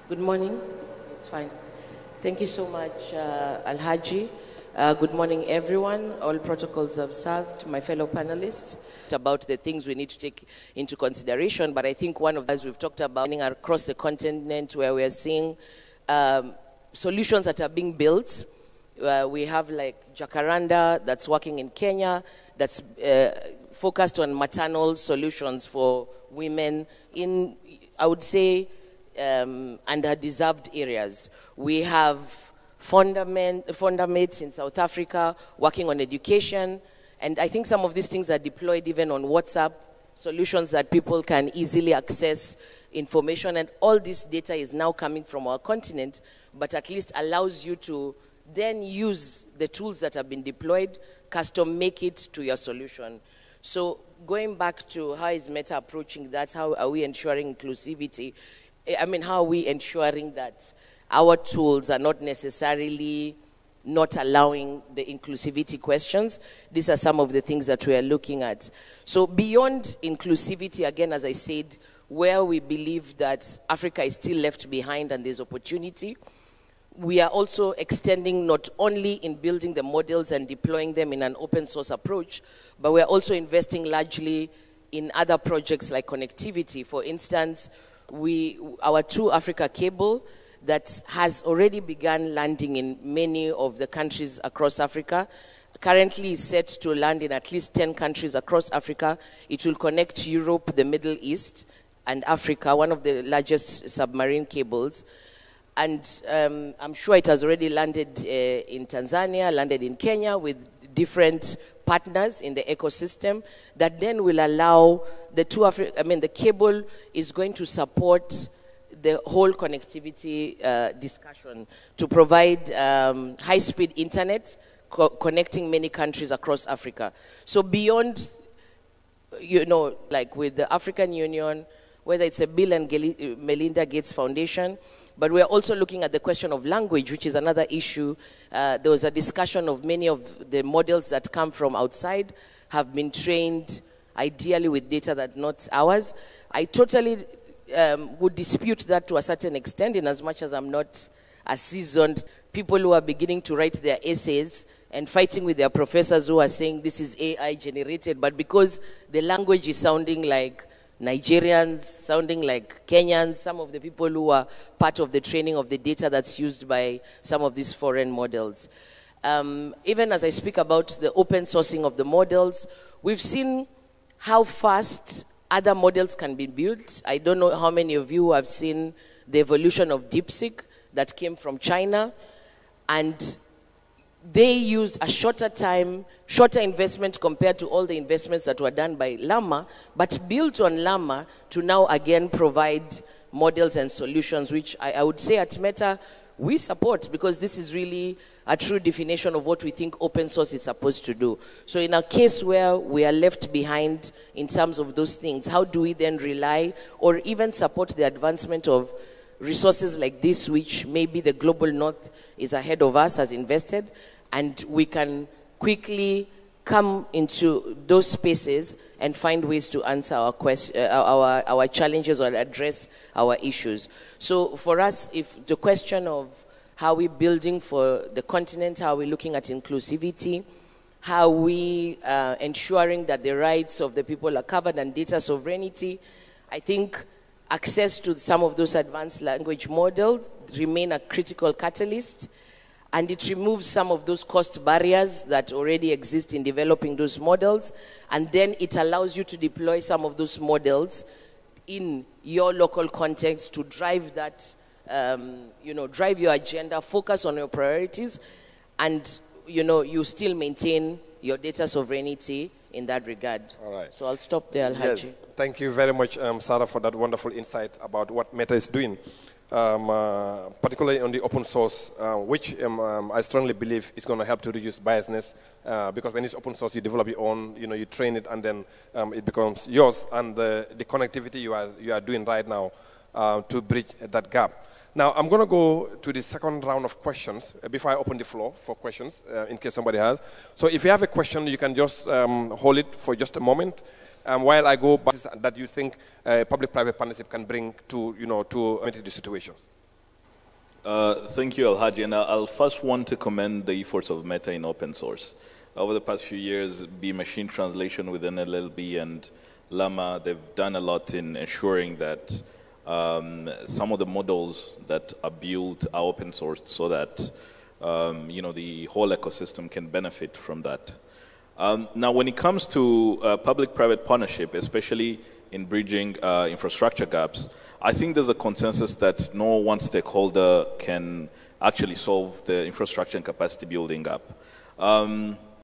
Good morning. It's fine. Thank you so much, Alhaji. Good morning, everyone. All protocols observed. My fellow panelists. About the things we need to take into consideration, but I think one of those we've talked about across the continent, where we are seeing solutions that are being built. We have like Jacaranda that's working in Kenya, that's focused on maternal solutions for women in, I would say, underdeserved areas. We have Fundamates in South Africa working on education, and I think some of these things are deployed even on WhatsApp, solutions that people can easily access information, and all this data is now coming from our continent, but at least allows you to then use the tools that have been deployed, custom make it to your solution. So going back to how is Meta approaching that, how are we ensuring inclusivity? I mean, how are we ensuring that our tools are not necessarily not allowing the inclusivity questions? These are some of the things that we are looking at. So beyond inclusivity, again, as I said, where we believe that Africa is still left behind and there's opportunity, we are also extending not only in building the models and deploying them in an open source approach, but we're also investing largely in other projects like connectivity. For instance, our True Africa cable that has already begun landing in many of the countries across Africa, currently is set to land in at least 10 countries across Africa. It will connect Europe, the Middle East, and Africa, one of the largest submarine cables. And I'm sure it has already landed in Tanzania, landed in Kenya with different partners in the ecosystem that then will allow the cable is going to support the whole connectivity discussion to provide high-speed internet connecting many countries across Africa. So beyond, like with the African Union, whether it's a Bill and Melinda Gates Foundation, but we're also looking at the question of language, which is another issue. There was a discussion of many of the models that come from outside have been trained ideally with data that not ours. I totally would dispute that to a certain extent, in as much as I'm not a seasoned people who are beginning to write their essays and fighting with their professors who are saying this is AI generated, but because the language is sounding like Nigerians, sounding like Kenyans, some of the people who are part of the training of the data that's used by some of these foreign models. Even as I speak about the open sourcing of the models, we've seen how fast other models can be built. I don't know how many of you have seen the evolution of DeepSeek that came from China, and they used a shorter time, shorter investment compared to all the investments that were done by Llama, but built on Llama to now again provide models and solutions, which I would say at Meta we support, because this is really a true definition of what we think open source is supposed to do. So in a case where we are left behind in terms of those things, how do we then rely or even support the advancement of resources like this, which maybe the global north is ahead of us, has invested, and we can quickly come into those spaces and find ways to answer our challenges or address our issues. So for us, if the question of how we're building for the continent, how we're looking at inclusivity, how we ensuring that the rights of the people are covered and data sovereignty, I think access to some of those advanced language models remain a critical catalyst. And it removes some of those cost barriers that already exist in developing those models. And then it allows you to deploy some of those models in your local context to drive that, drive your agenda, focus on your priorities, and, you still maintain your data sovereignty in that regard. All right. So I'll stop there, Alhaji. Yes, thank you very much, Sarah, for that wonderful insight about what Meta is doing. Particularly on the open source, which I strongly believe is going to help to reduce biasness, because when it's open source, you develop your own, you train it, and then it becomes yours. And the connectivity you are doing right now to bridge that gap. Now, I'm going to go to the second round of questions before I open the floor for questions, in case somebody has. So if you have a question, you can just hold it for just a moment. While I go back that you think public-private partnership can bring to, to the situations. Thank you, Alhaji. And I'll first want to commend the efforts of Meta in open source. Over the past few years, be machine translation within LLB and Llama, they've done a lot in ensuring that some of the models that are built are open source so that the whole ecosystem can benefit from that. Now, when it comes to public-private partnership, especially in bridging infrastructure gaps, I think there's a consensus that no one stakeholder can actually solve the infrastructure and capacity building gap.